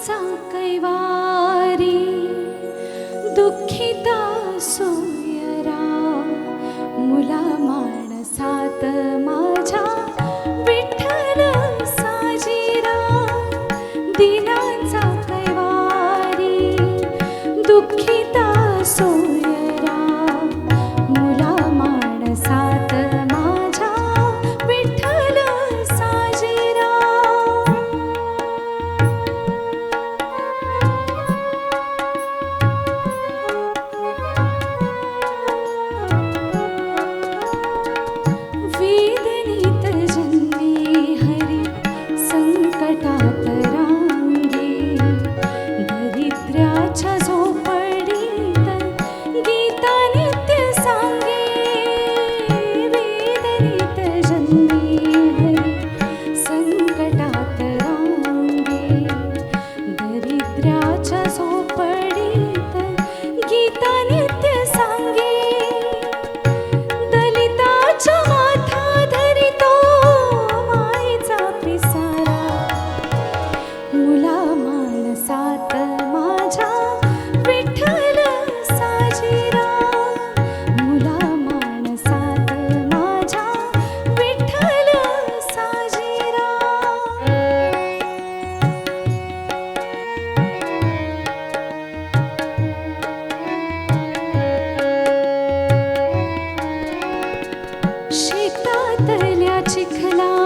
दिनांचा कैवारी दुःखिता सोयरा मुला माणसात माझ्या विठ्ठल साजीरा दिनांचा कैवारी दुःखिता सोयरा मुला माणसात माझ्या विठ्ठल साजीरा वेदनीत जन्मी हरी संकटात रांगे दरिद्राच्या झोपडीत गीता नित्य सांगे वेदनीत जन्मी हरी संकटात रांगे दरिद्राच्या झोपडीत गीता नित्य सांगे दलिताच्या माथा धरितो मायेचा पिसारा मुला माणसात माझ्या विठ्ठल साजीरा मुला माणसात माझ्या विठ्ठल साजीरा शेतातल्या चिखला